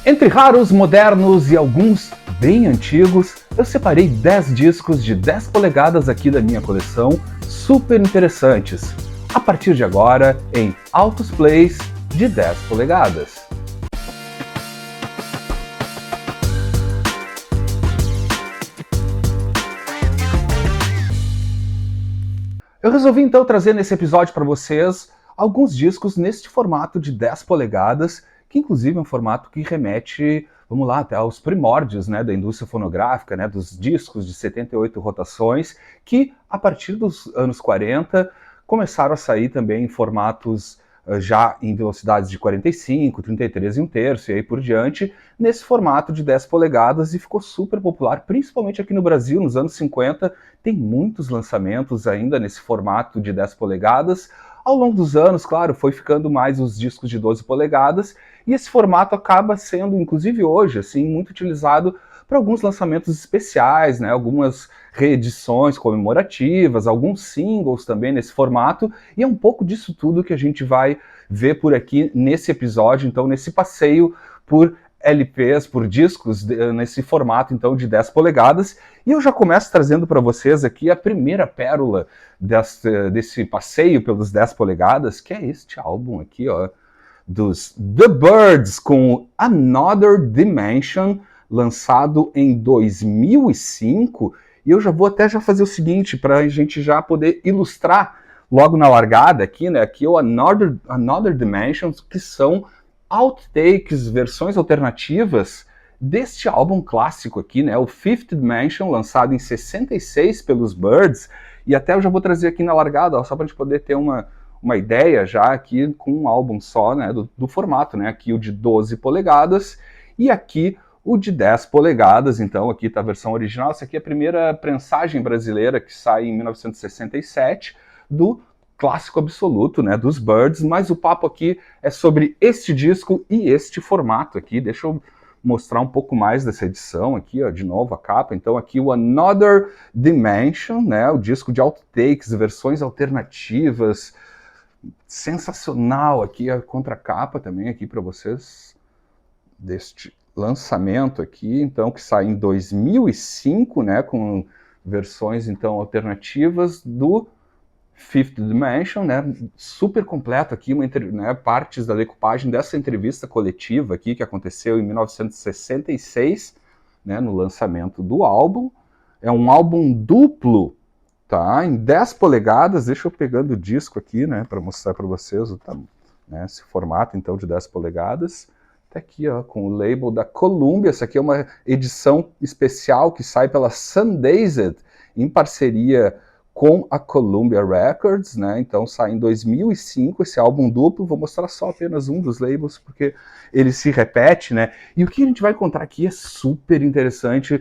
Entre raros, modernos e alguns bem antigos, eu separei 10 discos de 10 polegadas aqui da minha coleção, super interessantes. A partir de agora, em Altos Plays de 10 polegadas. Eu resolvi então trazer nesse episódio para vocês alguns discos neste formato de 10 polegadas, que inclusive é um formato que remete, vamos lá, até aos primórdios, né, da indústria fonográfica, né, dos discos de 78 rotações, que a partir dos anos 40 começaram a sair também em formatos já em velocidades de 45, 33 e 1/3 e aí por diante, nesse formato de 10 polegadas e ficou super popular, principalmente aqui no Brasil, nos anos 50, tem muitos lançamentos ainda nesse formato de 10 polegadas. Ao longo dos anos, claro, foi ficando mais os discos de 12 polegadas e esse formato acaba sendo, inclusive hoje, assim, muito utilizado para alguns lançamentos especiais, né, algumas reedições comemorativas, alguns singles também nesse formato, e é um pouco disso tudo que a gente vai ver por aqui nesse episódio, então nesse passeio por LPs, por discos, nesse formato então de 10 polegadas, e eu já começo trazendo para vocês aqui a primeira pérola desse passeio pelos 10 polegadas, que é este álbum aqui, ó, dos The Byrds, com Another Dimension, lançado em 2005, e eu já vou até já fazer o seguinte, para a gente já poder ilustrar logo na largada aqui, né, aqui o Another Dimensions, que são outtakes, versões alternativas deste álbum clássico aqui, né, o Fifth Dimension, lançado em 66 pelos Byrds, e até eu já vou trazer aqui na largada, ó, só para a gente poder ter uma ideia já aqui com um álbum só, né, do formato, né, aqui o de 12 polegadas e aqui o de 10 polegadas, então aqui está a versão original, essa aqui é a primeira prensagem brasileira que sai em 1967 do clássico absoluto, né, dos Byrds, mas o papo aqui é sobre este disco e este formato aqui. Deixa eu mostrar um pouco mais dessa edição aqui, ó, de novo a capa. Então aqui o Another Dimension, né, o disco de outtakes, versões alternativas, sensacional aqui a contracapa também aqui para vocês deste lançamento aqui, então que sai em 2005, né, com versões então alternativas do Fifth Dimension, né, super completo aqui, né, partes da decupagem dessa entrevista coletiva aqui que aconteceu em 1966, né, no lançamento do álbum. É um álbum duplo, tá, em 10 polegadas, deixa eu pegando o disco aqui, né, para mostrar para vocês né, esse formato então de 10 polegadas. Tá aqui, ó, com o label da Columbia. Essa aqui é uma edição especial que sai pela Sundazed em parceria com a Columbia Records, né? Então sai em 2005 esse álbum duplo. Vou mostrar só apenas um dos labels porque ele se repete, né? E o que a gente vai encontrar aqui é super interessante.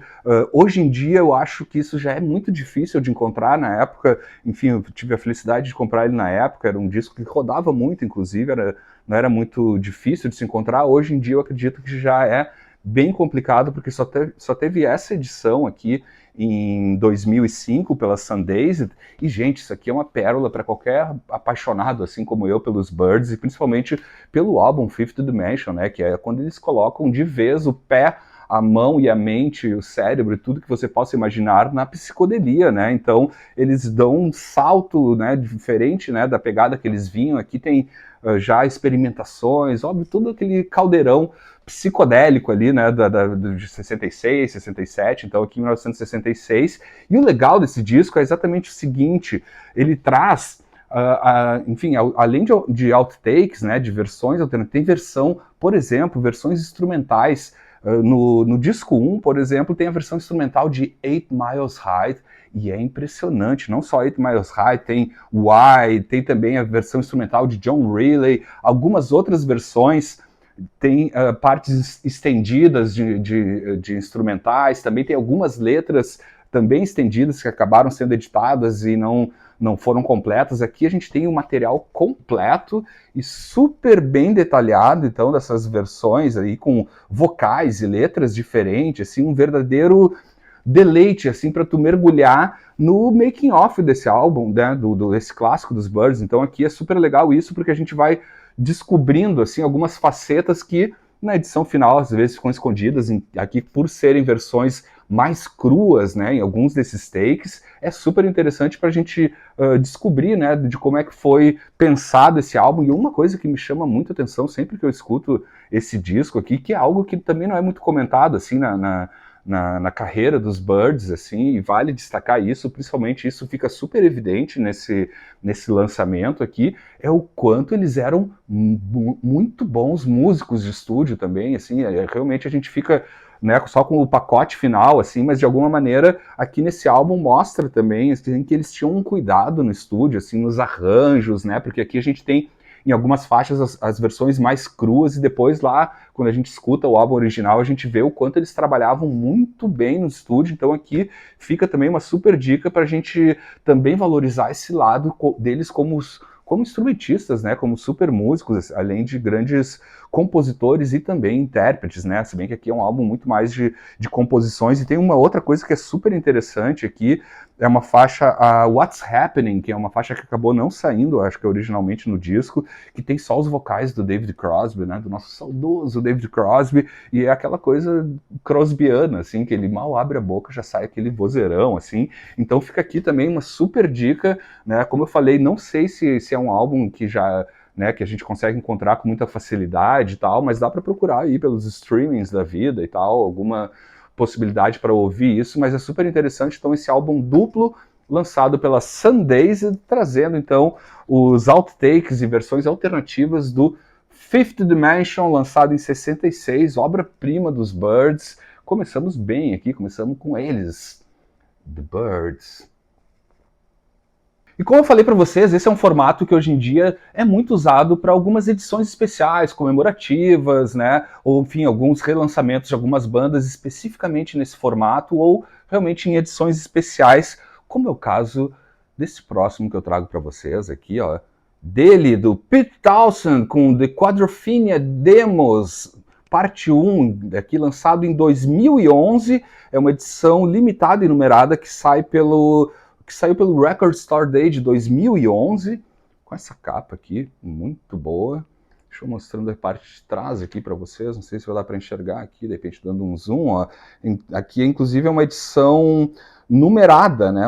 Hoje em dia eu acho que isso já é muito difícil de encontrar. Na época, enfim, eu tive a felicidade de comprar ele na época, era um disco que rodava muito, inclusive, não era muito difícil de se encontrar. Hoje em dia eu acredito que já é bem complicado, porque só teve essa edição aqui em 2005 pela Sundazed, e gente, isso aqui é uma pérola para qualquer apaixonado, assim como eu, pelos Byrds, e principalmente pelo álbum Fifth Dimension, né, que é quando eles colocam de vez o pé, a mão e a mente, o cérebro, tudo que você possa imaginar na psicodelia, né, então eles dão um salto, né, diferente, né, da pegada que eles vinham. Aqui tem já experimentações, óbvio, todo aquele caldeirão psicodélico ali, né, de 66, 67, então aqui em 1966, e o legal desse disco é exatamente o seguinte, ele traz, enfim, além de outtakes, né, de versões alternativas, tem versão, por exemplo, versões instrumentais, no disco 1, por exemplo, tem a versão instrumental de 8 Miles High, e é impressionante, não só 8 Miles High, tem Why, tem também a versão instrumental de John Riley, algumas outras versões, tem partes estendidas de instrumentais, também tem algumas letras também estendidas que acabaram sendo editadas e não foram completas. Aqui a gente tem um material completo e super bem detalhado, então, dessas versões aí com vocais e letras diferentes, assim, um verdadeiro deleite, assim, para tu mergulhar no making of desse álbum, né, desse clássico dos Byrds. Então aqui é super legal isso, porque a gente vai descobrindo, assim, algumas facetas que na edição final às vezes ficam escondidas aqui por serem versões mais cruas, né, em alguns desses takes. É super interessante para a gente descobrir, né, de como é que foi pensado esse álbum. E uma coisa que me chama muito atenção sempre que eu escuto esse disco aqui, que é algo que também não é muito comentado assim na carreira dos Byrds, assim, e vale destacar isso, principalmente isso fica super evidente nesse lançamento aqui, é o quanto eles eram muito bons músicos de estúdio também, assim, realmente a gente fica, né, só com o pacote final, assim, mas de alguma maneira aqui nesse álbum mostra também assim, que eles tinham um cuidado no estúdio, assim, nos arranjos, né, porque aqui a gente tem em algumas faixas as versões mais cruas, e depois lá, quando a gente escuta o álbum original, a gente vê o quanto eles trabalhavam muito bem no estúdio. Então aqui fica também uma super dica para a gente também valorizar esse lado deles como instrumentistas, né, como super músicos, além de grandes compositores e também intérpretes, né, se bem que aqui é um álbum muito mais de composições. E tem uma outra coisa que é super interessante aqui, é uma faixa, a What's Happening, que é uma faixa que acabou não saindo, acho que originalmente no disco, que tem só os vocais do David Crosby, né, do nosso saudoso David Crosby, e é aquela coisa crosbiana, assim, que ele mal abre a boca, já sai aquele vozeirão, assim. Então fica aqui também uma super dica, né, como eu falei, não sei se é um álbum que já, né, que a gente consegue encontrar com muita facilidade e tal, mas dá para procurar aí pelos streamings da vida e tal, alguma possibilidade para ouvir isso, mas é super interessante. Então esse álbum duplo lançado pela Sundays, trazendo então os outtakes e versões alternativas do Fifth Dimension, lançado em 66, obra-prima dos Byrds. Começamos bem aqui, começamos com eles, The Byrds. E como eu falei para vocês, esse é um formato que hoje em dia é muito usado para algumas edições especiais, comemorativas, né? Ou, enfim, alguns relançamentos de algumas bandas especificamente nesse formato, ou realmente em edições especiais, como é o caso desse próximo que eu trago para vocês aqui, ó. Dele, do Pete Townshend, com The Quadrophenia Demos, parte 1, aqui lançado em 2011. É uma edição limitada e numerada que saiu pelo Record Store Day de 2011, com essa capa aqui, muito boa. Deixa eu mostrando a parte de trás aqui para vocês, não sei se vai dar para enxergar aqui, de repente dando um zoom, ó. Aqui, inclusive, é uma edição numerada, né,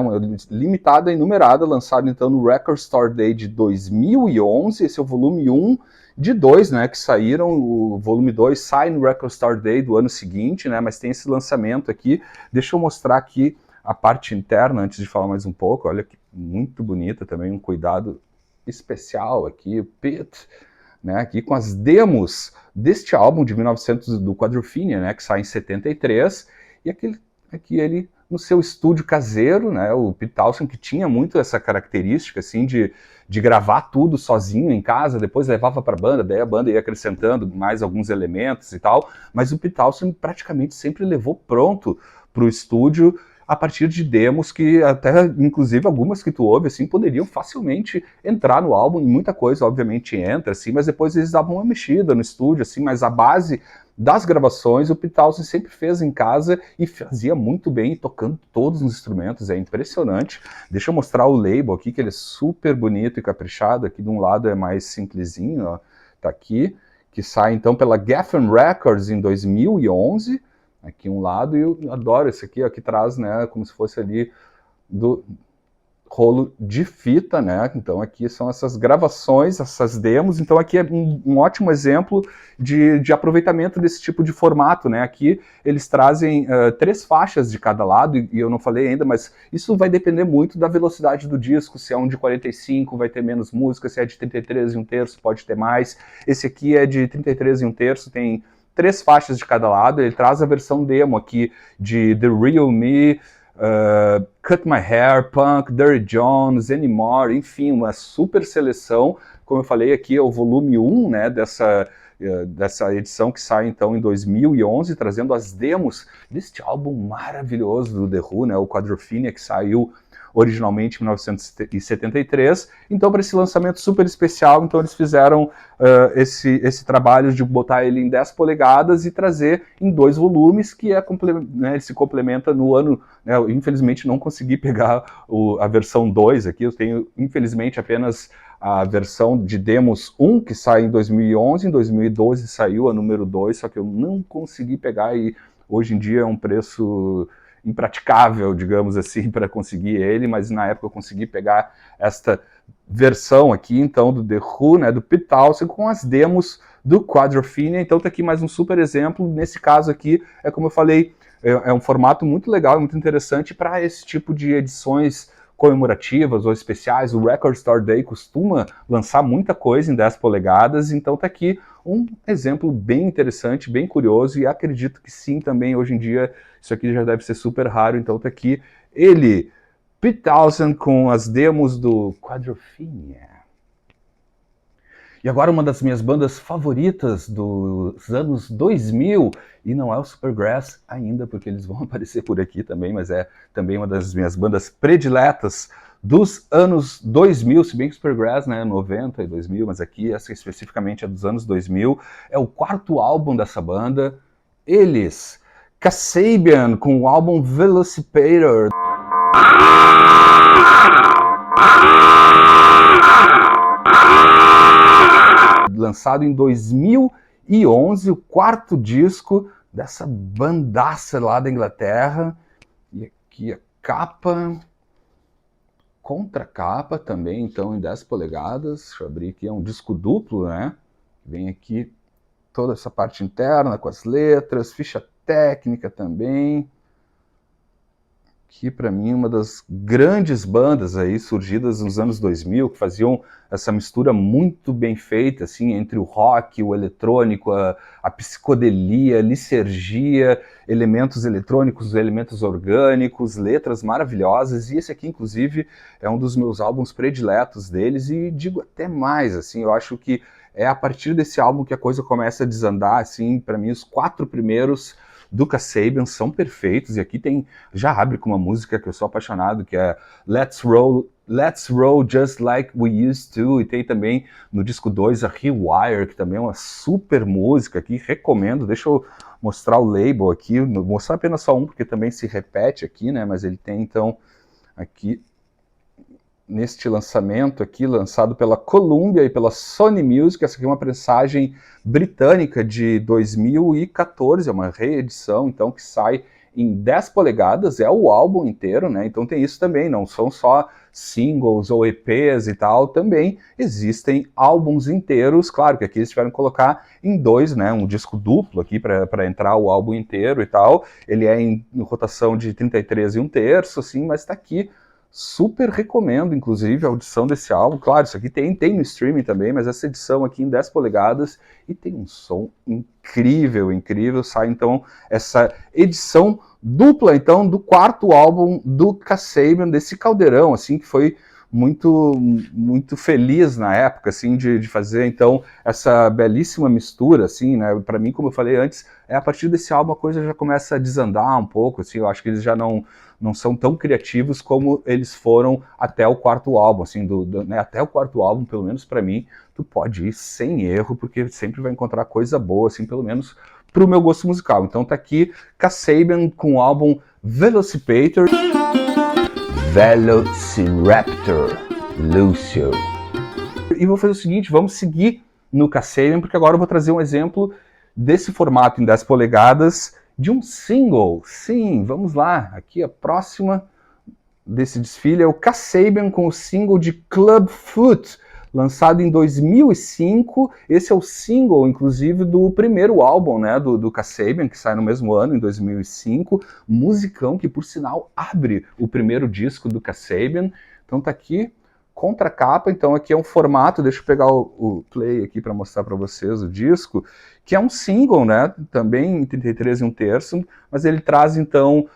limitada e numerada, lançada então no Record Store Day de 2011, esse é o volume 1 de 2, né, que saíram. O volume 2 sai no Record Store Day do ano seguinte, né, mas tem esse lançamento aqui. Deixa eu mostrar aqui a parte interna, antes de falar mais um pouco. Olha que muito bonita também, um cuidado especial aqui, o Pete, né, aqui com as demos deste álbum de 1900, do Quadrophenia, né, que sai em 73, e aqui ele no seu estúdio caseiro, né, o Pete Townshend, que tinha muito essa característica, assim, de gravar tudo sozinho em casa, depois levava para a banda, daí a banda ia acrescentando mais alguns elementos e tal, mas o Pete Townshend praticamente sempre levou pronto para o estúdio, a partir de demos que até, inclusive, algumas que tu ouve, assim, poderiam facilmente entrar no álbum, e muita coisa, obviamente, entra, assim, mas depois eles davam uma mexida no estúdio, assim, mas a base das gravações o Pete Townshend sempre fez em casa e fazia muito bem, tocando todos os instrumentos, é impressionante. Deixa eu mostrar o label aqui, que ele é super bonito e caprichado. Aqui de um lado é mais simplesinho, ó, tá aqui, que sai então pela Geffen Records em 2011, aqui um lado, e eu adoro esse aqui, ó, que traz, né, como se fosse ali do rolo de fita, né? Então aqui são essas gravações, essas demos. Então aqui é um ótimo exemplo de aproveitamento desse tipo de formato, né? Aqui eles trazem 3 faixas de cada lado, e eu não falei ainda, mas isso vai depender muito da velocidade do disco. Se é um de 45, vai ter menos música. Se é de 33 e 1/3, pode ter mais. Esse aqui é de 33 e 1/3, tem 3 faixas de cada lado. Ele traz a versão demo aqui de The Real Me, Cut My Hair, Punk, Dirty Jones, Anymore, enfim, uma super seleção. Como eu falei, aqui é o volume 1, né, dessa edição que sai então em 2011, trazendo as demos deste álbum maravilhoso do The Who, né, o Quadrophenia, que saiu originalmente em 1973. Então, para esse lançamento super especial, então eles fizeram esse trabalho de botar ele em 10 polegadas e trazer em 2 volumes, que né, ele se complementa no ano, né. Eu, infelizmente, não consegui pegar a versão 2 aqui, eu tenho, infelizmente, apenas a versão de demos 1, que sai em 2011, em 2012 saiu a número 2, só que eu não consegui pegar e hoje em dia é um preço impraticável, digamos assim, para conseguir ele, mas na época eu consegui pegar esta versão aqui, então, do The Who, né, do Pete Townshend, com as demos do Quadrophenia. Então tá aqui mais um super exemplo. Nesse caso aqui, é como eu falei, é um formato muito legal, muito interessante para esse tipo de edições comemorativas ou especiais. O Record Store Day costuma lançar muita coisa em 10 polegadas, então tá aqui um exemplo bem interessante, bem curioso, e acredito que sim, também hoje em dia isso aqui já deve ser super raro, então tá aqui ele, Pete Townshend, com as demos do Quadrophenia. E agora uma das minhas bandas favoritas dos anos 2000, e não é o Supergrass ainda, porque eles vão aparecer por aqui também, mas é também uma das minhas bandas prediletas dos anos 2000, se bem que o Supergrass, né, 90 e 2000, mas aqui essa especificamente é dos anos 2000, é o quarto álbum dessa banda, eles, Kasabian, com o álbum Velocipator. Lançado em 2011, o quarto disco dessa bandaça lá da Inglaterra. E aqui a capa, contracapa também, então em 10 polegadas. Deixa eu abrir aqui, é um disco duplo, né? Vem aqui toda essa parte interna com as letras, ficha técnica também. Que para mim uma das grandes bandas aí surgidas nos anos 2000, que faziam essa mistura muito bem feita assim entre o rock, o eletrônico, a psicodelia, licergia, elementos eletrônicos, elementos orgânicos, letras maravilhosas. E esse aqui inclusive é um dos meus álbuns prediletos deles, e digo até mais, assim, eu acho que é a partir desse álbum que a coisa começa a desandar, assim, para mim os 4 primeiros do Kasabian são perfeitos, e aqui tem, já abre com uma música que eu sou apaixonado, que é Let's Roll Just Like We Used To, e tem também no disco 2 a Rewire, que também é uma super música aqui, recomendo. Deixa eu mostrar o label aqui, vou mostrar apenas só um, porque também se repete aqui, né, mas ele tem então aqui neste lançamento aqui, lançado pela Columbia e pela Sony Music. Essa aqui é uma prensagem britânica de 2014, é uma reedição, então, que sai em 10 polegadas, é o álbum inteiro, né? Então tem isso também, não são só singles ou EPs e tal, também existem álbuns inteiros. Claro que aqui eles tiveram que colocar em 2, né? Um disco duplo aqui para entrar o álbum inteiro e tal. Ele é em rotação de 33 1/3, assim, mas tá aqui. Super recomendo, inclusive, a audição desse álbum. Claro, isso aqui tem no streaming também, mas essa edição aqui em 10 polegadas e tem um som incrível, incrível. Sai, então, essa edição dupla, então, do quarto álbum do Kasabian, desse caldeirão, assim, que foi muito feliz na época, assim, de fazer, então, essa belíssima mistura, assim, né? Para mim, como eu falei antes, a partir desse álbum a coisa já começa a desandar um pouco, assim, eu acho que eles já não são tão criativos como eles foram até o quarto álbum, assim, né, até o quarto álbum, pelo menos para mim, tu pode ir sem erro, porque sempre vai encontrar coisa boa, assim, pelo menos pro meu gosto musical. Então tá aqui Kasabian com o álbum Velocipator, Velociraptor, Lucio. E vou fazer o seguinte, vamos seguir no Kasabian, porque agora eu vou trazer um exemplo desse formato em 10 polegadas, de um single. Sim, vamos lá. Aqui a próxima desse desfile é o Kasabian com o single de Clubfoot, lançado em 2005. Esse é o single, inclusive, do primeiro álbum, né, do Kasabian, que sai no mesmo ano, em 2005. Musicão que, por sinal, abre o primeiro disco do Kasabian. Então tá aqui, contracapa. Então aqui é um formato, deixa eu pegar o play aqui para mostrar para vocês o disco, que é um single, né, também em 33 1/3, mas ele traz então,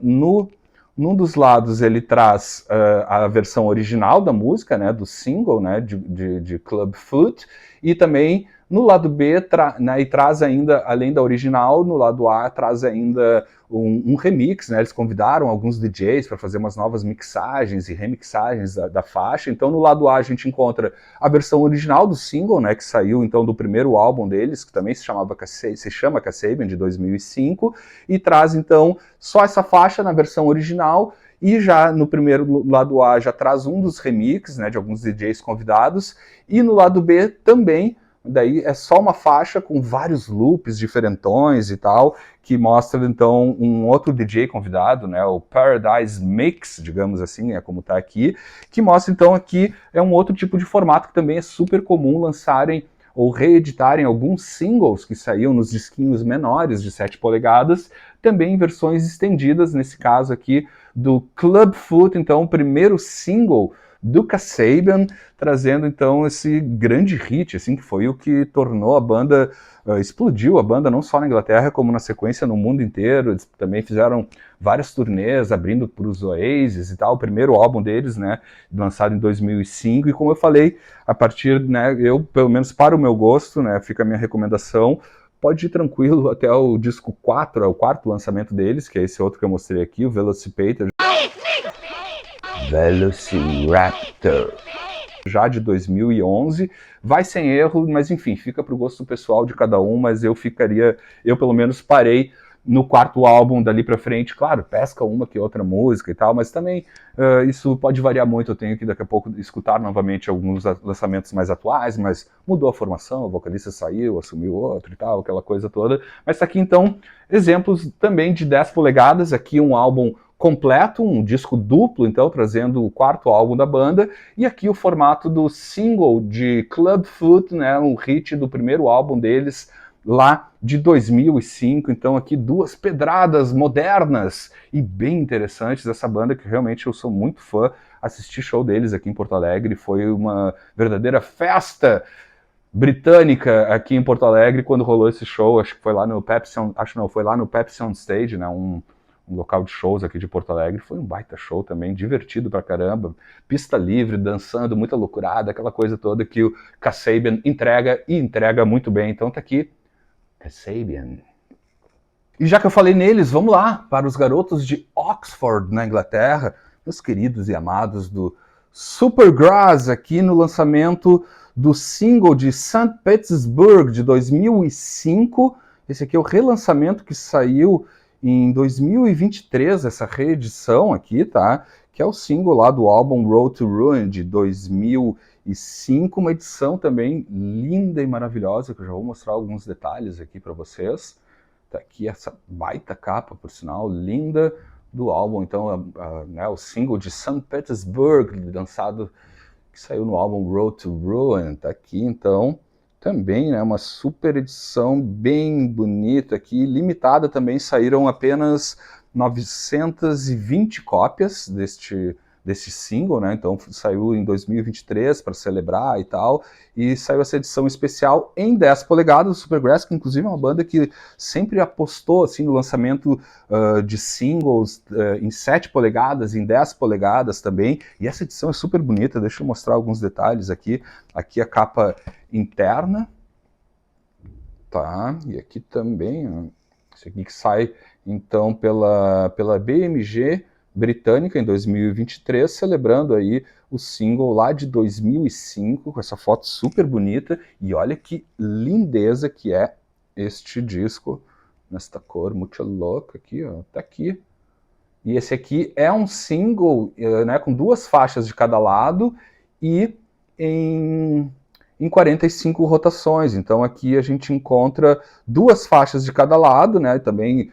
num dos lados ele traz a versão original da música, né, do single, né, de Clubfoot, e também no lado B, né, e traz ainda, além da original, no lado A traz ainda um remix, né? Eles convidaram alguns DJs para fazer umas novas mixagens e remixagens da faixa. Então no lado A a gente encontra a versão original do single, né, que saiu então do primeiro álbum deles, que também se chama Kasabian, de 2005, e traz então só essa faixa na versão original, e já no primeiro lado A já traz um dos remixes, né, de alguns DJs convidados, e no lado B também, daí é só uma faixa com vários loops diferentões e tal, que mostra então um outro DJ convidado, né, o Paradise Mix, digamos assim, é como tá aqui, que mostra então aqui é um outro tipo de formato que também é super comum lançarem ou reeditarem alguns singles que saíam nos disquinhos menores de 7 polegadas, também em versões estendidas, nesse caso aqui do Clubfoot, então o primeiro single do Kasabian, trazendo então esse grande hit, assim, que foi o que tornou a banda, explodiu a banda não só na Inglaterra, como na sequência no mundo inteiro. Eles também fizeram várias turnês, abrindo para os Oasis e tal, o primeiro álbum deles, né, lançado em 2005, e como eu falei, a partir, né, eu, pelo menos para o meu gosto, né, fica a minha recomendação, pode ir tranquilo até o disco 4, é o quarto lançamento deles, que é esse outro que eu mostrei aqui, o Velocipaptor. Velociraptor. Já de 2011, vai sem erro, mas enfim, fica para o gosto pessoal de cada um, mas eu pelo menos parei no quarto álbum dali para frente, claro, pesca uma que outra música e tal, mas também isso pode variar muito, eu tenho que daqui a pouco escutar novamente alguns lançamentos mais atuais, mas mudou a formação, o vocalista saiu, assumiu outro e tal, aquela coisa toda, mas tá aqui então exemplos também de 10 polegadas, aqui um álbum completo, um disco duplo, então, trazendo o quarto álbum da banda, e aqui o formato do single de Clubfoot, né, um hit do primeiro álbum deles, lá de 2005, então aqui duas pedradas modernas e bem interessantes dessa banda, que realmente eu sou muito fã, assisti show deles aqui em Porto Alegre, foi uma verdadeira festa britânica aqui em Porto Alegre quando rolou esse show, acho que foi lá no Pepsi, foi lá no Pepsi on Stage, né, um local de shows aqui de Porto Alegre, foi um baita show também, divertido pra caramba, pista livre, dançando, muita loucurada, aquela coisa toda que o Kasabian entrega, e entrega muito bem, então tá aqui, Kasabian. E já que eu falei neles, vamos lá, para os garotos de Oxford, na Inglaterra, meus queridos e amados do Supergrass, aqui no lançamento do single de St. Petersburg, de 2005, esse aqui é o relançamento que saiu em 2023, essa reedição aqui, tá? Que é o single lá do álbum Road to Ruin, de 2005, uma edição também linda e maravilhosa, que eu já vou mostrar alguns detalhes aqui para vocês. Tá aqui essa baita capa, por sinal, linda, do álbum, então, né, o single de St. Petersburg, lançado, que saiu no álbum Road to Ruin, tá aqui, então, também, né, uma super edição bem bonita aqui, limitada também, saíram apenas 920 cópias deste single, né, então saiu em 2023 para celebrar e tal, e saiu essa edição especial em 10 polegadas, do Supergrass, que inclusive é uma banda que sempre apostou assim, no lançamento de singles em 7 polegadas, em 10 polegadas também, e essa edição é super bonita, deixa eu mostrar alguns detalhes aqui, aqui a capa interna, tá, e aqui também, ó, esse aqui que sai então pela BMG britânica em 2023, celebrando aí o single lá de 2005, com essa foto super bonita, e olha que lindeza que é este disco, nesta cor muito louca aqui, ó, tá aqui. E esse aqui é um single, né, com duas faixas de cada lado e em 45 rotações, então aqui a gente encontra duas faixas de cada lado, né, também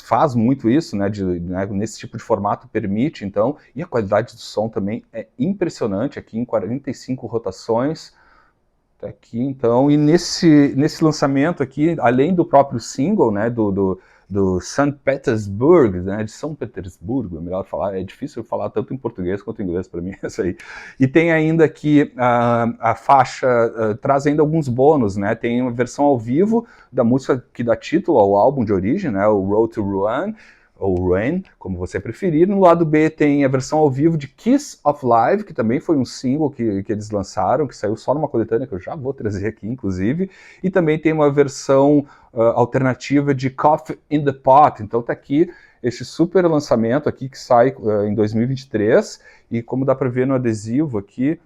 faz muito isso, né, nesse tipo de formato permite, então, e a qualidade do som também é impressionante, aqui em 45 rotações, tá aqui, então, e nesse lançamento aqui, além do próprio single, né, do St. Petersburg, né, de São Petersburgo, é melhor falar, é difícil falar tanto em português quanto em inglês para mim, isso aí. E tem ainda aqui a faixa, traz ainda alguns bônus, né, tem uma versão ao vivo da música que dá título ao álbum de origem, né, o Road to Ruin, ou Rain, como você preferir. No lado B tem a versão ao vivo de Kiss of Life, que também foi um single que eles lançaram, que saiu só numa coletânea, que eu já vou trazer aqui, inclusive. E também tem uma versão alternativa de Coffee in the Pot. Então tá aqui esse super lançamento aqui que sai em 2023. E como dá para ver no adesivo aqui,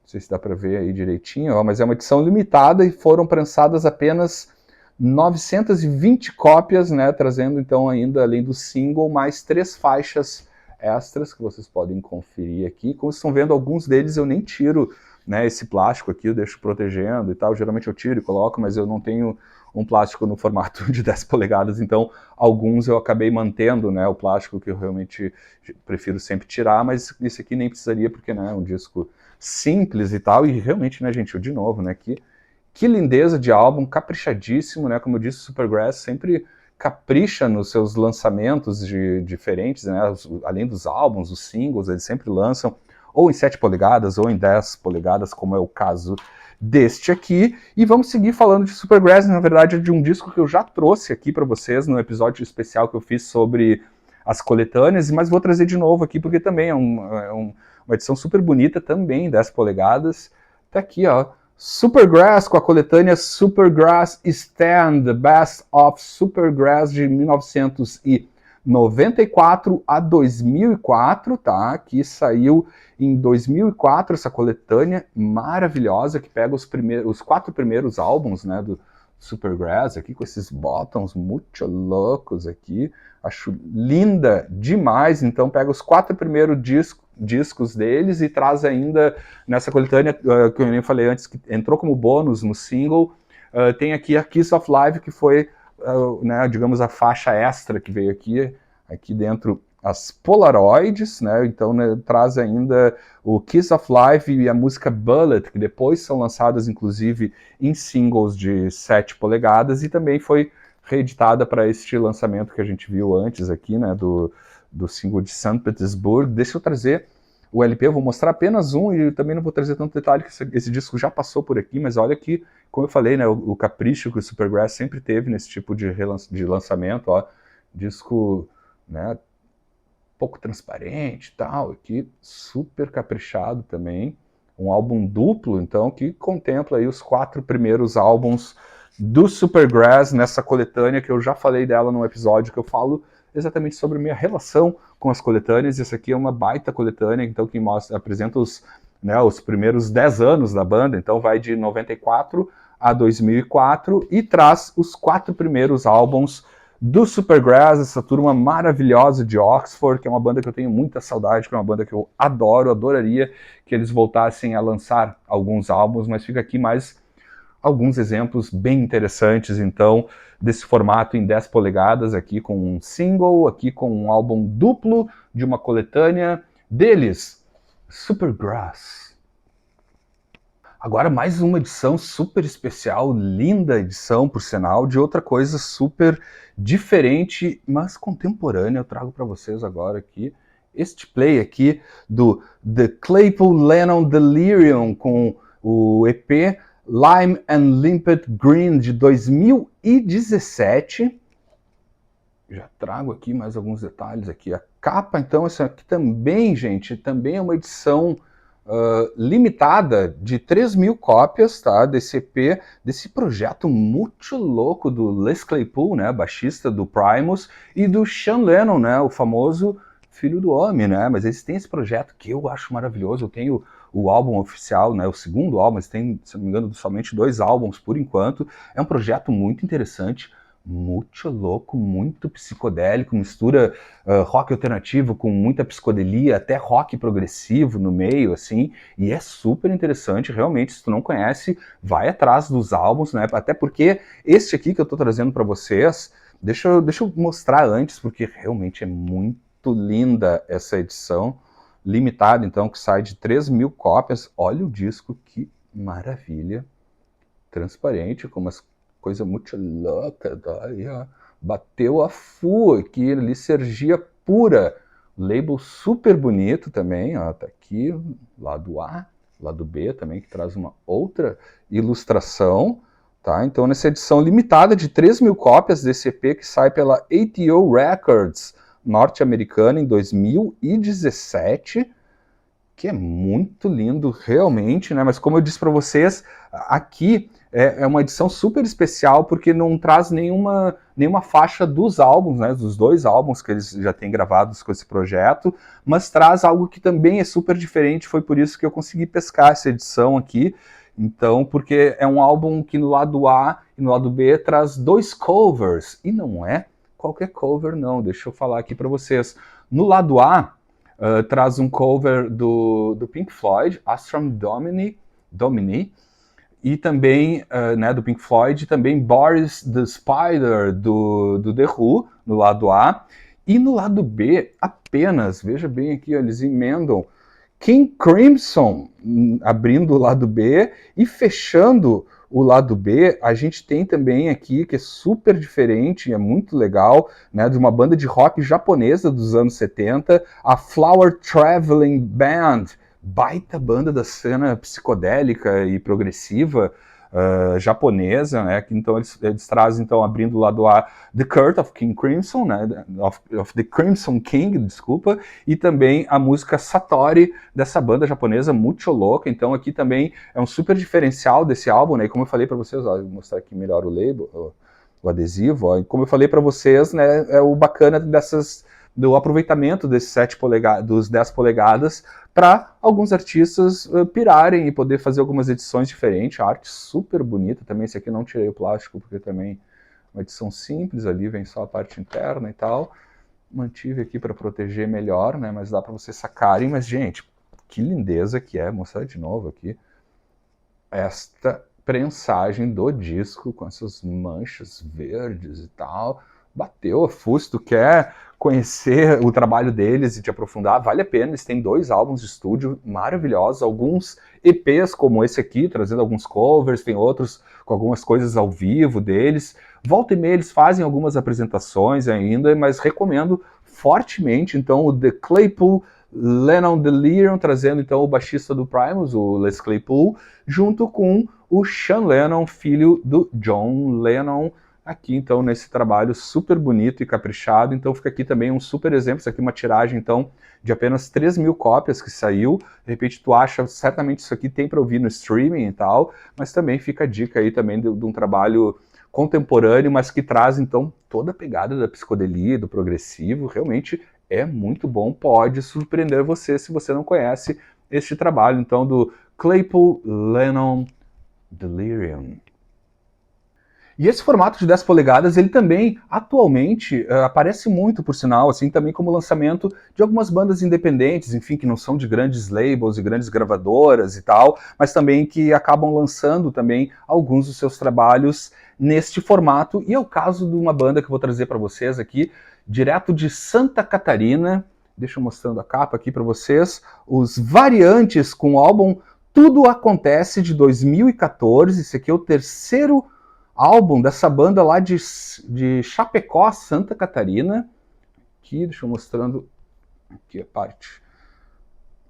não sei se dá para ver aí direitinho, ó, mas é uma edição limitada e foram prensadas apenas 920 cópias, né, trazendo então ainda, além do single, mais 3 faixas extras que vocês podem conferir aqui. Como vocês estão vendo, alguns deles eu nem tiro, né, esse plástico aqui, eu deixo protegendo e tal. Geralmente eu tiro e coloco, mas eu não tenho um plástico no formato de 10 polegadas, então alguns eu acabei mantendo, né, o plástico que eu realmente prefiro sempre tirar, mas esse aqui nem precisaria porque, né, é um disco simples e tal, e realmente, né, gente, eu de novo, né, que lindeza de álbum, caprichadíssimo, né, como eu disse, o Supergrass sempre capricha nos seus lançamentos diferentes, né, além dos álbuns, os singles, eles sempre lançam ou em 7 polegadas ou em 10 polegadas, como é o caso deste aqui, e vamos seguir falando de Supergrass, na verdade de um disco que eu já trouxe aqui para vocês no episódio especial que eu fiz sobre as coletâneas, mas vou trazer de novo aqui porque também é uma edição super bonita, também 10 polegadas, tá aqui ó, Supergrass com a coletânea Supergrass Stand, The Best of Supergrass de 1994 a 2004, tá? Que saiu em 2004 essa coletânea maravilhosa que pega os 4 primeiros álbuns, né, do Supergrass aqui com esses bottoms muito loucos aqui. Acho linda demais. Então pega os 4 primeiros discos deles e traz ainda nessa coletânea que eu nem falei antes que entrou como bônus no single. Tem aqui a Kiss of Life que foi né, digamos a faixa extra que veio aqui dentro as Polaroids, né? Então né, traz ainda o Kiss of Life e a música Bullet, que depois são lançadas inclusive em singles de 7 polegadas e também foi reeditada para este lançamento que a gente viu antes aqui, né, do single de São Petersburgo. Deixa eu trazer o LP, eu vou mostrar apenas um e também não vou trazer tanto detalhe, que esse disco já passou por aqui, mas olha que, como eu falei, né, o capricho que o Supergrass sempre teve nesse tipo de lançamento, ó, disco, né, pouco transparente e tal, aqui super caprichado também, um álbum duplo, então, que contempla aí os 4 primeiros álbuns do Supergrass nessa coletânea, que eu já falei dela num episódio que eu falo exatamente sobre minha relação com as coletâneas. Essa aqui é uma baita coletânea, então que apresenta os primeiros 10 anos da banda, então vai de 94 a 2004 e traz os 4 primeiros álbuns do Supergrass, essa turma maravilhosa de Oxford, que é uma banda que eu tenho muita saudade, que é uma banda que eu adoro, adoraria que eles voltassem a lançar alguns álbuns, mas fica aqui mais alguns exemplos bem interessantes, então, desse formato em 10 polegadas, aqui com um single, aqui com um álbum duplo de uma coletânea deles, Supergrass. Agora mais uma edição super especial, linda edição, por sinal, de outra coisa super diferente, mas contemporânea. Eu trago para vocês agora aqui este play aqui do The Claypool Lennon Delirium, com o EP Lime and Limpid Green de 2017. Já trago aqui mais alguns detalhes aqui. A capa, então, essa aqui também, gente, também é uma edição limitada de 3.000 cópias, tá, desse EP, desse projeto muito louco do Les Claypool, né, baixista do Primus, e do Sean Lennon, né, o famoso filho do homem, né, mas eles têm esse projeto que eu acho maravilhoso. Eu tenho o álbum oficial, né, o segundo álbum, mas tem, se não me engano, somente 2 álbuns por enquanto. É um projeto muito interessante, muito louco, muito psicodélico, mistura rock alternativo com muita psicodelia, até rock progressivo no meio, assim, e é super interessante, realmente, se tu não conhece, vai atrás dos álbuns, né, até porque este aqui que eu tô trazendo para vocês, deixa eu mostrar antes, porque realmente é muito linda essa edição, limitada, então, que sai de 3.000 cópias, olha o disco, que maravilha, transparente, com umas coisa muito louca, tá aí, ó. Bateu a full aqui, licergia pura, label super bonito também, ó, tá aqui, lado A, lado B também, que traz uma outra ilustração, tá? Então nessa edição limitada de 3.000 cópias desse EP que sai pela ATO Records norte-americana em 2017, que é muito lindo realmente, né? Mas como eu disse para vocês, aqui é uma edição super especial porque não traz nenhuma faixa dos álbuns, né? Dos 2 álbuns que eles já têm gravados com esse projeto, mas traz algo que também é super diferente. Foi por isso que eu consegui pescar essa edição aqui. Então, porque é um álbum que no lado A e no lado B traz 2 covers, e não é qualquer cover não, deixa eu falar aqui para vocês. No lado A, traz um cover do Pink Floyd, Astrum Domini, e também né, do Pink Floyd, também Boris the Spider, do The Who, no lado A, e no lado B, apenas, veja bem aqui, eles emendam King Crimson, abrindo o lado B, e fechando o lado B, a gente tem também aqui, que é super diferente, é muito legal, né, de uma banda de rock japonesa dos anos 70, a Flower Traveling Band, baita banda da cena psicodélica e progressiva japonesa, né? Então eles trazem, então, abrindo o lado A, The Curse of King Crimson, né? Of the Crimson King, desculpa, e também a música Satori dessa banda japonesa muito louca. Então aqui também é um super diferencial desse álbum, né? E como eu falei para vocês, ó, vou mostrar aqui melhor o label, o adesivo, ó, e como eu falei para vocês, né? É o bacana do aproveitamento desses 7 polegadas, dos 10 polegadas, para alguns artistas pirarem e poder fazer algumas edições diferentes. A arte super bonita também. Esse aqui não tirei o plástico, porque também é uma edição simples ali, vem só a parte interna e tal. Mantive aqui para proteger melhor, né? Mas dá para vocês sacarem. Mas, gente, que lindeza que é. Vou mostrar de novo aqui. Esta prensagem do disco com essas manchas verdes e tal. Bateu a fusto, quer conhecer o trabalho deles e te aprofundar, vale a pena. Eles têm 2 álbuns de estúdio maravilhosos, alguns EPs como esse aqui, trazendo alguns covers, tem outros com algumas coisas ao vivo deles. Volta e meia eles fazem algumas apresentações ainda, mas recomendo fortemente, então, o The Claypool Lennon Delirium, trazendo então o baixista do Primus, o Les Claypool, junto com o Sean Lennon, filho do John Lennon, aqui então nesse trabalho super bonito e caprichado. Então fica aqui também um super exemplo. Isso aqui é uma tiragem então de apenas 3.000 cópias que saiu. De repente tu acha, certamente isso aqui tem para ouvir no streaming e tal, mas também fica a dica aí também de um trabalho contemporâneo, mas que traz então toda a pegada da psicodelia, do progressivo. Realmente é muito bom, pode surpreender você se você não conhece este trabalho então do Claypool Lennon Delirium. E esse formato de 10 polegadas, ele também, atualmente, aparece muito, por sinal, assim, também como lançamento de algumas bandas independentes, enfim, que não são de grandes labels e grandes gravadoras e tal, mas também que acabam lançando também alguns dos seus trabalhos neste formato. E é o caso de uma banda que eu vou trazer para vocês aqui, direto de Santa Catarina. Deixa eu mostrando a capa aqui para vocês. Os Variantes, com o álbum Tudo Acontece, de 2014. Esse aqui é o terceiro álbum dessa banda lá de Chapecó, Santa Catarina. Aqui, deixa eu mostrando aqui a parte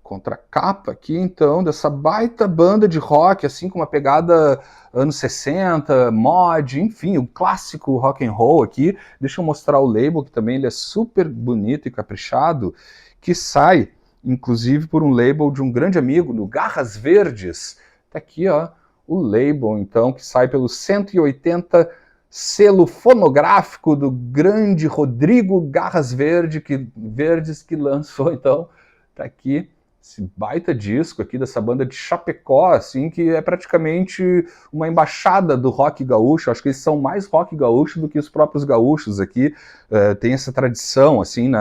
contracapa aqui, então, dessa baita banda de rock, assim, com uma pegada anos 60, mod, enfim, o clássico rock and roll aqui. Deixa eu mostrar o label, que também ele é super bonito e caprichado, que sai, inclusive, por um label de um grande amigo, no Garras Verdes. Tá aqui, ó, o label, então, que sai pelo 180 selo fonográfico do grande Rodrigo Garras Verdes, que lançou, então, tá aqui, esse baita disco aqui dessa banda de Chapecó, assim, que é praticamente uma embaixada do rock gaúcho. Acho que eles são mais rock gaúcho do que os próprios gaúchos aqui. Tem essa tradição, assim,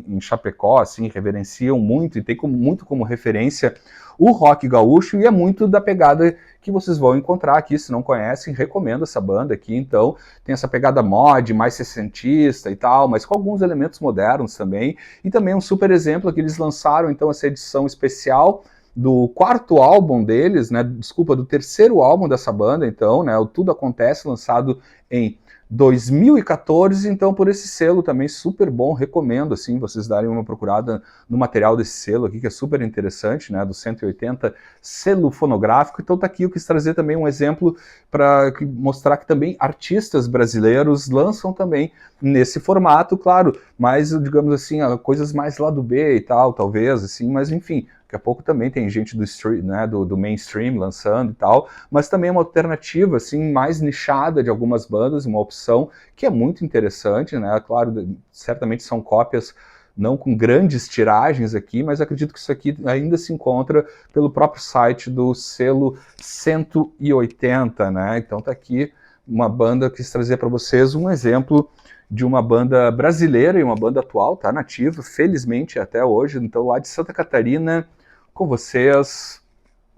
em Chapecó, assim, reverenciam muito e tem muito como referência o rock gaúcho, e é muito da pegada que vocês vão encontrar aqui. Se não conhecem, recomendo essa banda aqui. Então, tem essa pegada mod, mais sessentista e tal, mas com alguns elementos modernos também. E também um super exemplo que eles lançaram, então, essa edição especial do 4º álbum deles, né? Desculpa, do 3º álbum dessa banda, então, né? O Tudo Acontece, lançado em 2014, então por esse selo também super bom, recomendo assim vocês darem uma procurada no material desse selo aqui, que é super interessante, né, do 180 selo fonográfico. Então tá aqui, eu quis trazer também um exemplo para mostrar que também artistas brasileiros lançam também nesse formato, claro, mas digamos assim, coisas mais lá do B e tal, talvez, assim, mas enfim, daqui a pouco também tem gente do stream, né, do mainstream lançando e tal, mas também é uma alternativa assim mais nichada de algumas bandas, uma opção que é muito interessante, né? Claro, certamente são cópias não com grandes tiragens aqui, mas acredito que isso aqui ainda se encontra pelo próprio site do selo 180, né? Então tá aqui uma banda que quis trazer para vocês um exemplo de uma banda brasileira e uma banda atual, tá nativa, felizmente até hoje, então lá de Santa Catarina, com vocês,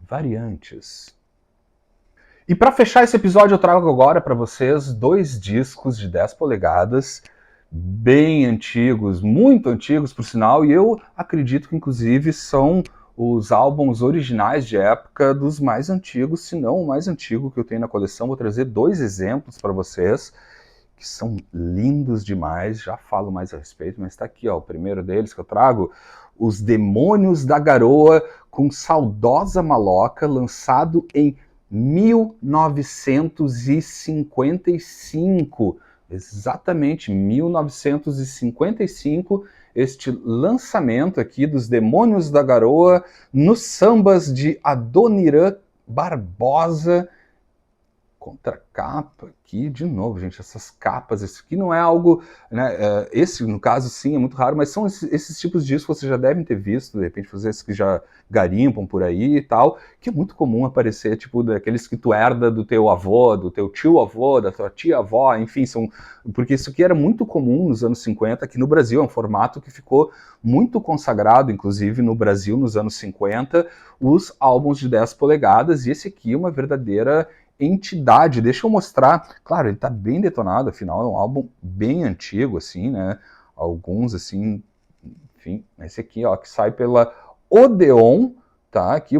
Variantes. E para fechar esse episódio, eu trago agora para vocês 2 discos de 10 polegadas, bem antigos, muito antigos por sinal, e eu acredito que inclusive são os álbuns originais de época dos mais antigos, se não o mais antigo que eu tenho na coleção. Vou trazer 2 exemplos para vocês, que são lindos demais, já falo mais a respeito, mas está aqui, ó, o primeiro deles que eu trago, Os Demônios da Garoa, com Saudosa Maloca, lançado em 1955, exatamente 1955, este lançamento aqui dos Demônios da Garoa nos sambas de Adoniran Barbosa. Contracapa aqui, de novo, gente, essas capas, isso aqui não é algo, né, esse, no caso, sim, é muito raro, mas são esses tipos de discos que vocês já devem ter visto, de repente, vocês que já garimpam por aí e tal, que é muito comum aparecer, tipo, daqueles que tu herda do teu avô, do teu tio-avô, da tua tia-avó, enfim, porque isso aqui era muito comum nos anos 50, aqui no Brasil, é um formato que ficou muito consagrado, inclusive, no Brasil, nos anos 50, os álbuns de 10 polegadas, e esse aqui é uma verdadeira entidade. Deixa eu mostrar. Claro, ele tá bem detonado, afinal é um álbum bem antigo, assim, né? Alguns, assim, enfim, esse aqui, ó, que sai pela Odeon, tá? Aqui,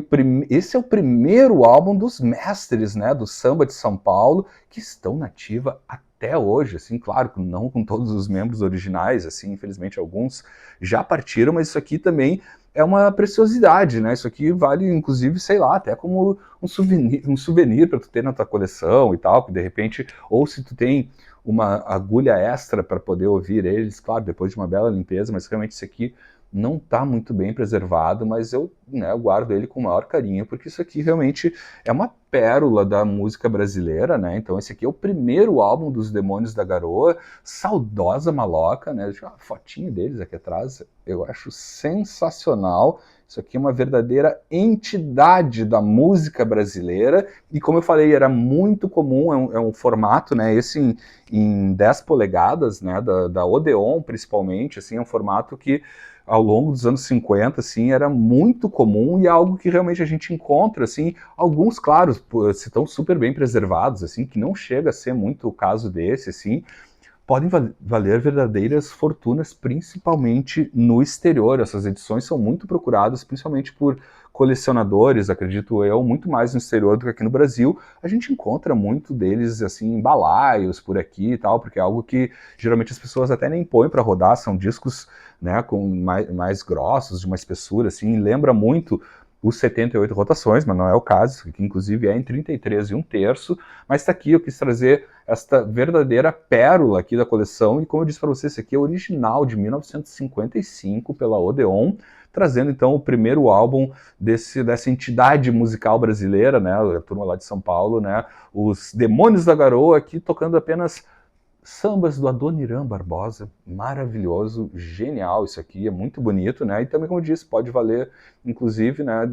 esse é o primeiro álbum dos mestres, né, do samba de São Paulo, que estão na ativa até hoje, assim, claro, não com todos os membros originais, assim, infelizmente alguns já partiram, mas isso aqui também é uma preciosidade, né? Isso aqui vale, inclusive, sei lá, até como um souvenir para tu ter na tua coleção e tal, que de repente, ou se tu tem uma agulha extra para poder ouvir eles, claro, depois de uma bela limpeza, mas realmente isso aqui não está muito bem preservado, mas eu, né, eu guardo ele com o maior carinho, porque isso aqui realmente é uma pérola da música brasileira, né? Então esse aqui é o primeiro álbum dos Demônios da Garoa, Saudosa Maloca, né? Deixa eu uma fotinho deles aqui atrás, eu acho sensacional. Isso aqui é uma verdadeira entidade da música brasileira, e como eu falei, era muito comum, é um formato, né, esse em 10 polegadas, né, da Odeon principalmente, assim, é um formato que ao longo dos anos 50, assim, era muito comum e é algo que realmente a gente encontra, assim, alguns, claro, estão super bem preservados, assim, que não chega a ser muito o caso desse, assim, podem valer verdadeiras fortunas, principalmente no exterior. Essas edições são muito procuradas, principalmente por colecionadores, acredito eu, muito mais no exterior do que aqui no Brasil. A gente encontra muito deles, assim, em balaios por aqui e tal, porque é algo que geralmente as pessoas até nem põem para rodar, são discos, né, com mais grossos, de uma espessura, assim, lembra muito os 78 rotações, mas não é o caso, que inclusive é em 33 e 1/3, mas está aqui, eu quis trazer esta verdadeira pérola aqui da coleção, e como eu disse para vocês, esse aqui é original de 1955 pela Odeon, trazendo então o primeiro álbum dessa entidade musical brasileira, né, a turma lá de São Paulo, né, os Demônios da Garoa, aqui tocando apenas sambas do Adoniran Barbosa, maravilhoso, genial isso aqui, é muito bonito, né? E também, como eu disse, pode valer, inclusive, né,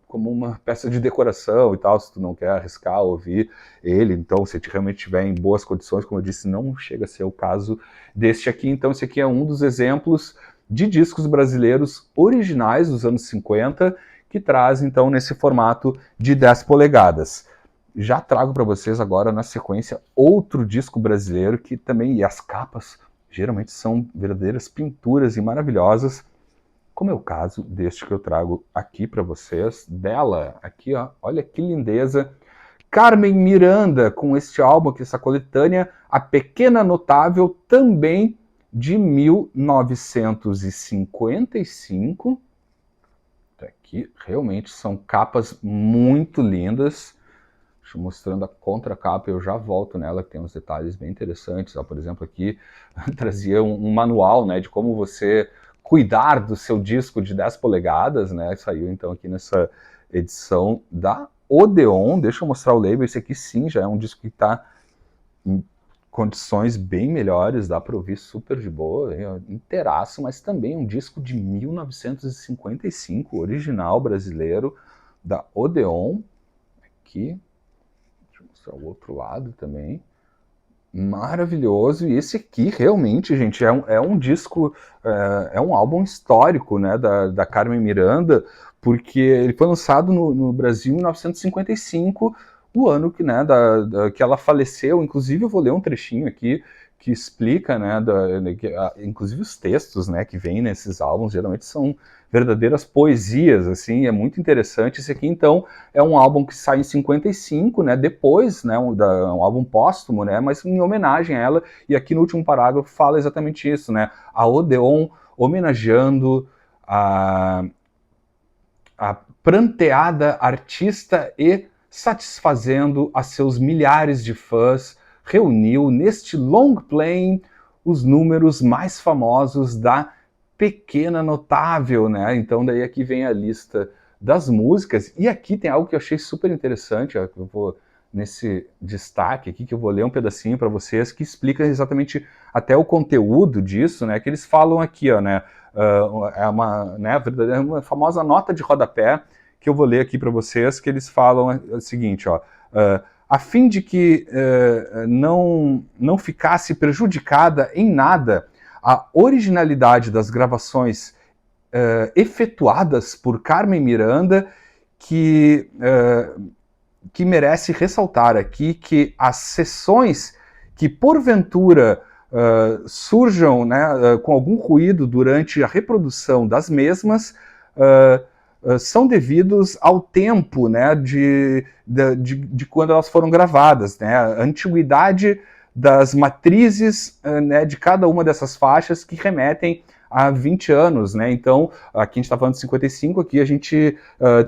como uma peça de decoração e tal, se tu não quer arriscar ouvir ele. Então, se tu realmente estiver em boas condições, como eu disse, não chega a ser o caso deste aqui. Então, esse aqui é um dos exemplos de discos brasileiros originais dos anos 50, que traz, então, nesse formato de 10 polegadas. Já trago para vocês agora, na sequência, outro disco brasileiro que também, e as capas geralmente são verdadeiras pinturas e maravilhosas, como é o caso deste que eu trago aqui para vocês, dela, aqui ó, olha que lindeza, Carmen Miranda, com este álbum aqui, essa coletânea, A Pequena Notável, também de 1955, aqui realmente são capas muito lindas. Deixa eu mostrando a contracapa, eu já volto nela, que tem uns detalhes bem interessantes. Ó, por exemplo, aqui trazia um manual, né, de como você cuidar do seu disco de 10 polegadas, né, saiu então aqui nessa edição da Odeon. Deixa eu mostrar o label, esse aqui sim, já é um disco que está em condições bem melhores, dá para ouvir super de boa, inteiraço, mas também um disco de 1955, original brasileiro, da Odeon, aqui. Deixa eu mostrar o outro lado também. Maravilhoso, e esse aqui realmente, gente, é um disco, é um álbum histórico, né, da Carmen Miranda, porque ele foi lançado no Brasil em 1955, o ano que, né, que ela faleceu. Inclusive eu vou ler um trechinho aqui que explica, né, inclusive os textos, né, que vêm nesses álbuns, geralmente são verdadeiras poesias, assim, é muito interessante. Esse aqui, então, é um álbum que sai em 55, né, depois, né, um álbum póstumo, né, mas em homenagem a ela, e aqui no último parágrafo fala exatamente isso, né, a Odeon homenageando a pranteada artista e satisfazendo a seus milhares de fãs, reuniu neste long playing os números mais famosos da Pequena Notável, né? Então daí aqui vem a lista das músicas, e aqui tem algo que eu achei super interessante, ó, que eu vou nesse destaque aqui, que eu vou ler um pedacinho para vocês, que explica exatamente até o conteúdo disso, né? Que eles falam aqui, ó, né? É uma famosa nota de rodapé que eu vou ler aqui para vocês, que eles falam o seguinte, ó, a fim de que não ficasse prejudicada em nada a originalidade das gravações efetuadas por Carmen Miranda, que merece ressaltar aqui que as sessões que porventura surjam, né, com algum ruído durante a reprodução das mesmas, são devidos ao tempo, né, de quando elas foram gravadas, né, a antiguidade das matrizes, né, de cada uma dessas faixas, que remetem a 20 anos, né? Então, aqui a gente está falando de 55, aqui a gente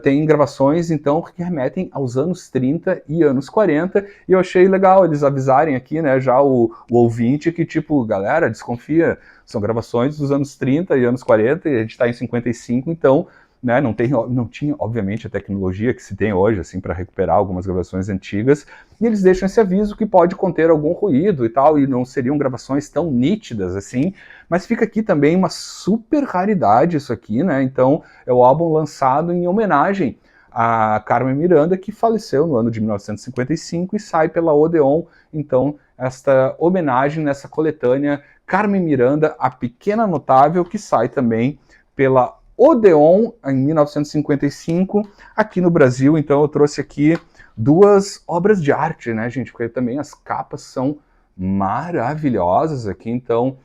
tem gravações, então, que remetem aos anos 30 e anos 40, e eu achei legal eles avisarem aqui, né, já o ouvinte, que tipo, galera, desconfia, são gravações dos anos 30 e anos 40, e a gente está em 55, então, né, não tinha, obviamente, a tecnologia que se tem hoje, assim, para recuperar algumas gravações antigas, e eles deixam esse aviso que pode conter algum ruído e tal, e não seriam gravações tão nítidas assim, mas fica aqui também uma super raridade isso aqui, né? Então, é o álbum lançado em homenagem a Carmen Miranda, que faleceu no ano de 1955 e sai pela Odeon. Então, esta homenagem nessa coletânea Carmen Miranda, a Pequena Notável, que sai também pela Odeon em 1955 aqui no Brasil. Então eu trouxe aqui duas obras de arte, né, gente? Porque também as capas são maravilhosas aqui. Então,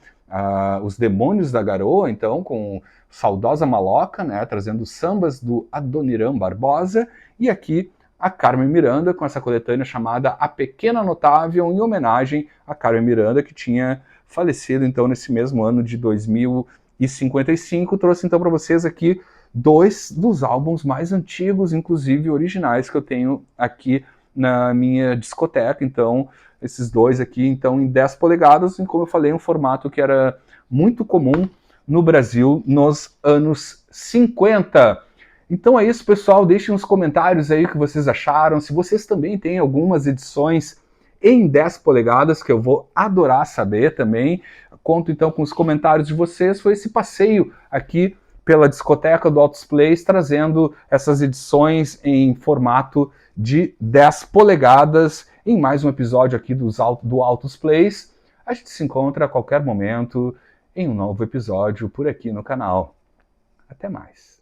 Os Demônios da Garoa, então, com Saudosa Maloca, né, trazendo sambas do Adoniran Barbosa, e aqui a Carmen Miranda com essa coletânea chamada A Pequena Notável, em homenagem a Carmen Miranda, que tinha falecido então nesse mesmo ano de 2055. Trouxe então para vocês aqui dois dos álbuns mais antigos, inclusive originais, que eu tenho aqui na minha discoteca. Então, esses dois aqui, então, em 10 polegadas, e como eu falei, um formato que era muito comum no Brasil nos anos 50. Então é isso, pessoal. Deixem nos comentários aí o que vocês acharam. Se vocês também têm algumas edições em 10 polegadas, que eu vou adorar saber também. Conto então com os comentários de vocês. Foi esse passeio aqui pela discoteca do Altos Plays, trazendo essas edições em formato de 10 polegadas, em mais um episódio aqui do Altos Plays. A gente se encontra a qualquer momento em um novo episódio por aqui no canal. Até mais.